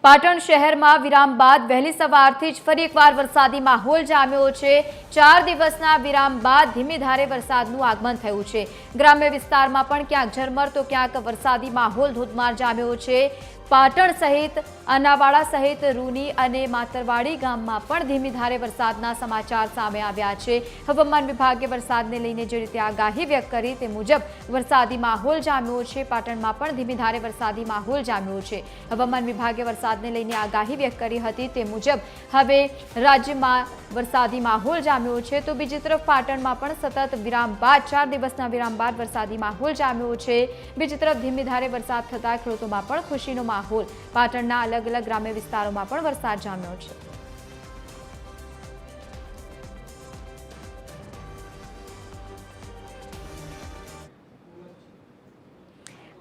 પાટણ શહેરમાં વિરામ બાદ વહેલી સવારથી જ ફરી એકવાર વરસાદી માહોલ જામ્યો છે। 4 દિવસના વિરામ બાદ ધીમી ધારે વરસાદનું આગમન થયું છે। ગ્રામ્ય વિસ્તારમાં પણ ક્યાંક ઝરમર તો ક્યાંક વરસાદી માહોલ ધોધમાર જામ્યો છે। પાટણ સહિત અનાવાડા સહિત રૂની અને માતરવાડી ગામમાં પણ ધીમી ધારે વરસાદના સમાચાર સામે આવ્યા છે। હવામાન વિભાગે વરસાદને લઈને જે રીતે આગાહી વ્યક્ત કરી તે મુજબ વરસાદી માહોલ જામ્યો છે। પાટણમાં પણ ધીમી ધારે વરસાદી માહોલ જામ્યો છે। હવામાન વિભાગે વરસાદને લઈને આગાહી વ્યક્ત કરી હતી તે મુજબ હવે રાજ્યમાં વરસાદી માહોલ જામ્યો છે। તો બીજી તરફ પાટણમાં પણ સતત વિરામ બાદ 4 દિવસના વિરામ બાદ વરસાદી માહોલ જામ્યો છે। બીજી તરફ ધીમી ધારે વરસાદ થતા ખેડૂતોમાં પણ ખુશીનો માહોલ પાટણના અલગ અલગ ગ્રામ્ય વિસ્તારોમાં પણ વરસાદ જામ્યો છે।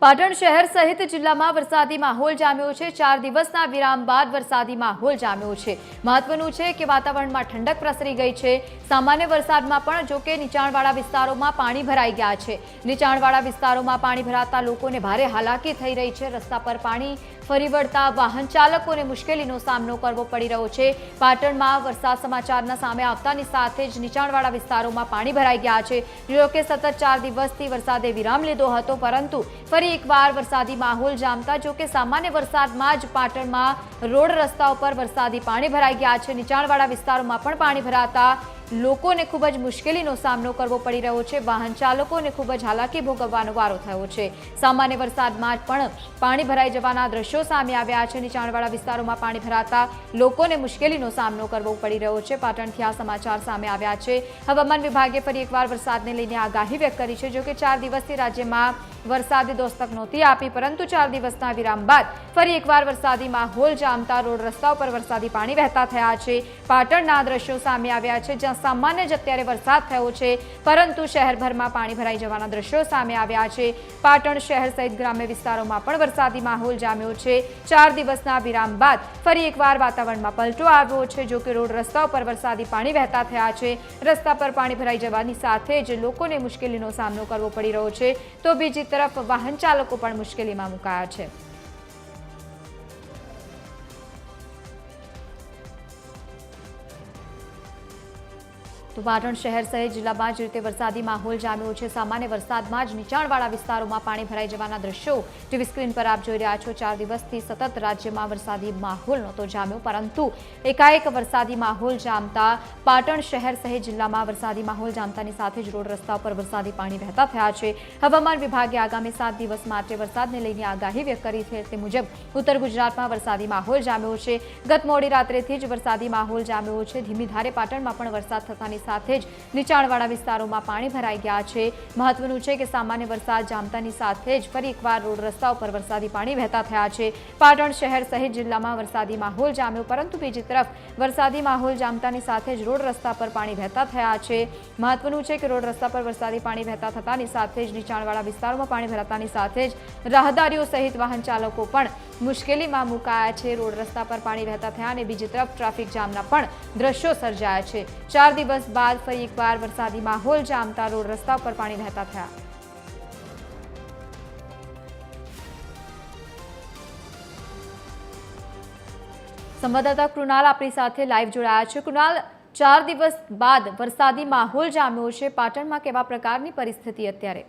પાટણ શહેર સહિત જિલ્લામાં વરસાદી માહોલ જામ્યો છે। 4 દિવસના વિરામ બાદ વરસાદી માહોલ જામ્યો છે। મહત્વનું છે કે વાતાવરણમાં ઠંડક પ્રસરી ગઈ છે। સામાન્ય વરસાદમાં પણ જો કે નીચાણવાળા વિસ્તારોમાં પાણી ભરાઈ ગયા છે। નીચાણવાળા વિસ્તારોમાં પાણી ભરાતા લોકોને ભારે હાલાકી થઈ રહી છે। રસ્તા પર પાણી ફરી વળતા વાહન ચાલકોને મુશ્કેલીનો સામનો કરવો પડી રહ્યો છે। પાટણમાં વરસાદ સમાચારના સામે આવતાની સાથે જ નીચાણવાળા વિસ્તારોમાં પાણી ભરાઈ ગયા છે। જો કે સતત 4 દિવસથી વરસાદે વિરામ લીધો હતો, પરંતુ ફરી એકવાર વરસાદી માહોલ જામતા જો કે સામાન્ય વરસાદમાં જ પાટણમાં રોડ રસ્તાઓ પર વરસાદી પાણી ભરાઈ ગયા છે। નીચાણવાળા વિસ્તારોમાં પણ પાણી ભરાતા લોકોને ખૂબ જ મુશ્કેલીનો સામનો કરવો પડી રહ્યો છે। વાહન ચાલકોને ખૂબ જ હાલાકી ભોગવવાનો વારો થયો છે। સામાન્ય વરસાદમાં પણ પાણી ભરાઈ જવાના દ્રશ્યો સામે આવ્યા છે। નીચાણવાળા વિસ્તારોમાં પાણી ભરાતા લોકોને મુશ્કેલીનો સામનો કરવો પડી રહ્યો છે। પાટણથી આ સમાચાર સામે આવ્યા છે। હવામાન વિભાગે ફરી એકવાર વરસાદને લઈને આગાહી વ્યક્ત કરી છે। જો કે 4 દિવસથી રાજ્યમાં વરસાદી દસ્તક નહોતી આપી, પરંતુ 4 દિવસના વિરામ બાદ ફરી એકવાર વરસાદી માહોલ જામતા રોડ રસ્તાઓ પર વરસાદી પાણી વહેતા થયા છે। પાટણના દ્રશ્યો સામે આવ્યા છે, જ્યાં સામાન્ય જ અત્યારે વરસાદ થયો છે, પરંતુ શહેરભરમાં પાણી ભરાઈ જવાના દ્રશ્યો સામે આવ્યા છે। પાટણ શહેર સહિત ગ્રામ્ય વિસ્તારોમાં પણ વરસાદી માહોલ જામ્યો છે। 4 દિવસના વિરામ બાદ ફરી એકવાર વાતાવરણમાં પલટો આવ્યો છે। જો કે રોડ રસ્તાઓ પર વરસાદી પાણી વહેતા થયા છે। રસ્તા પર પાણી ભરાઈ જવાની સાથે જ લોકોને મુશ્કેલીનો સામનો કરવો પડી રહ્યો છે, તો બીજી તરફ વાહન ચાલકો પણ મુશ્કેલીમાં મુકાયા છે। તો પાટણ શહેર સહિત જિલ્લામાં જ રીતે વરસાદી માહોલ જામ્યો છે। સામાન્ય વરસાદમાં જ નીચાણવાળા વિસ્તારોમાં પાણી ભરાઈ જવાના દ્રશ્યો ટીવી સ્ક્રીન પર આપ જોઈ રહ્યા છો। 4 દિવસથી સતત રાજ્યમાં વરસાદી માહોલ નહોતો જામ્યો, પરંતુ એકાએક વરસાદી માહોલ જામતા પાટણ શહેર સહિત જિલ્લામાં વરસાદી માહોલ જામતાની સાથે જ રોડ રસ્તા પર વરસાદી પાણી વહેતા થયા છે। હવામાન વિભાગે આગામી 7 દિવસ માટે વરસાદને લઈને આગાહી વ્યક્ત કરી છે। તે મુજબ ઉત્તર ગુજરાતમાં વરસાદી માહોલ જામ્યો છે। ગત મોડી રાત્રેથી જ વરસાદી માહોલ જામ્યો છે। ધીમી ધારે પાટણમાં પણ વરસાદ થતાની સાથે જ નીચાણવાળા વિસ્તારોમાં પાણી ભરાઈ ગયા છે। મહત્વનું છે કે સામાન્ય વરસાદ જામતાની સાથે જ ફરી એકવાર રોડ રસ્તાઓ પર વરસાદી પાણી વહેતા થયા છે। પાટણ શહેર સહિત જિલ્લામાં વરસાદી માહોલ જામ્યો, પરંતુ બીજી તરફ વરસાદી માહોલ જામતાની સાથે જ રોડ રસ્તા પર પાણી વહેતા થયા છે। મહત્વનું છે કે રોડ રસ્તા પર વરસાદી પાણી વહેતા થતાની સાથે જ નીચાણવાળા વિસ્તારોમાં પાણી ભરાતાની સાથે જ રાહદારીઓ સહિત વાહન ચાલકો પણ મુશ્કેલીમાં મુકાયા છે। રોડ રસ્તા પર પાણી વહેતા થયા અને બીજી તરફ ટ્રાફિક જામના પણ દ્રશ્યો સર્જાયા છે। 4 દિવસ બાદ ફરી એકવાર વરસાદી માહોલ જામતા રોડ રસ્તા પર પાણી વહેતા થયા। સંવાદદાતા કૃણાલ આપણી સાથે લાઈવ જોડાયા છે। કૃણાલ, 4 દિવસ બાદ વરસાદી માહોલ જામ્યો છે। પાટણમાં કેવા પ્રકારની પરિસ્થિતિ અત્યારે?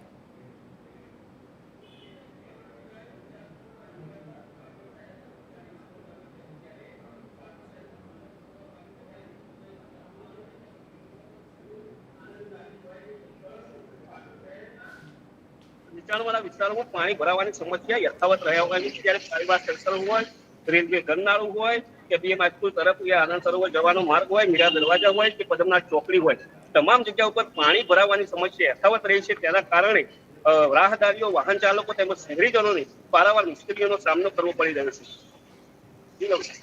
નીચાણવાળા વિસ્તારોમાં પાણી ભરાવાની સમસ્યા યથાવત રહ્યા હોવાની, ત્યારે પરિવાર સર્કલ હોય, રેલવે ગરનાળું હોય કે બીએમ હાઈસ્કૂલ તરફ આનંદ સરોવર જવાનો માર્ગ હોય, મીરા દરવાજા હોય કે પદમનાથ ચોકડી હોય, તમામ જગ્યા ઉપર પાણી ભરાવાની સમસ્યા યથાવત રહી છે। તેના કારણે રાહદારીઓ, વાહન ચાલકો તેમજ શહેરીજનોને પારાવાર મુશ્કેલીઓનો સામનો કરવો પડી રહ્યો છે।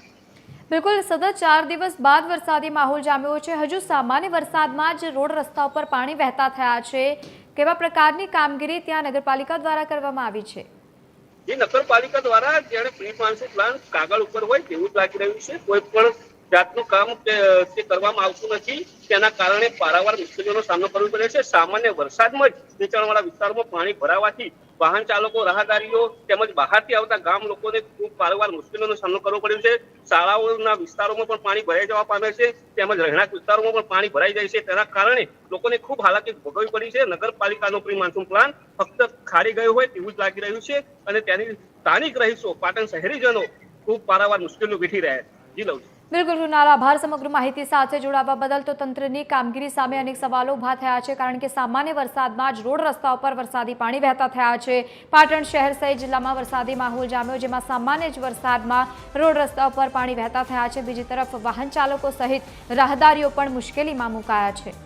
બિલકુલ, સતત 4 દિવસ બાદ વરસાદી માહોલ જામ્યો છે। હજુ સામાન્ય વરસાદમાં જ રોડ રસ્તા પર પાણી વહેતા થયા છે। કેવા પ્રકારની કામગીરી ત્યાં નગરપાલિકા દ્વારા કરવામાં આવી છે? જે નગરપાલિકા દ્વારા જ્યારે પ્રી મોન્સૂન પ્લાન કાગળ ઉપર હોય તેવું જ લાગી રહ્યું છે। કોઈ પણ જાતનું કામ તે કરવામાં આવતું નથી, તેના કારણે પારાવાર મુશ્કેલીઓનો સામનો કરવો પડે છે। સામાન્ય વરસાદમાં જ નીચાણવાળા વિસ્તારોમાં પાણી ભરાવાથી વાહન ચાલકો, રાહદારીઓ તેમજ બહારથી આવતા ગામ લોકોને ખૂબ પારાવાર મુશ્કેલીઓનો સામનો કરવો પડ્યો છે। શાળાઓના વિસ્તારોમાં પણ પાણી ભરાઈ જવા પામે છે, તેમજ રહેણાંક વિસ્તારોમાં પણ પાણી ભરાઈ જાય છે। તેના કારણે લોકોને ખૂબ હાલાકી ભોગવવી પડી છે। નગરપાલિકાનો પ્રી મોન્સૂન પ્લાન ફક્ત ખાડી ગયો હોય તેવું જ લાગી રહ્યું છે અને તેની સ્થાનિક રહીશો, પાટણ શહેરીજનો ખૂબ પારાવાર મુશ્કેલીઓ વેઠી રહ્યા છે। જી લઉં છું। બિલકુલ કૃણાલ, આભાર સમગ્ર માહિતી સાથે જોડાવા બદલ। તો તંત્રની કામગીરી સામે અનેક સવાલો ઊભા થયા છે, કારણ કે સામાન્ય વરસાદમાં જ રોડ રસ્તા ઉપર વરસાદી પાણી વહેતા થયા છે। પાટણ શહેર સહિત જિલ્લામાં વરસાદી માહોલ જામ્યો, જેમાં સામાન્ય જ વરસાદમાં રોડ રસ્તા ઉપર પાણી વહેતા થયા છે। બીજી તરફ વાહન ચાલકો સહિત રાહદારીઓ પણ મુશ્કેલીમાં મુકાયા છે।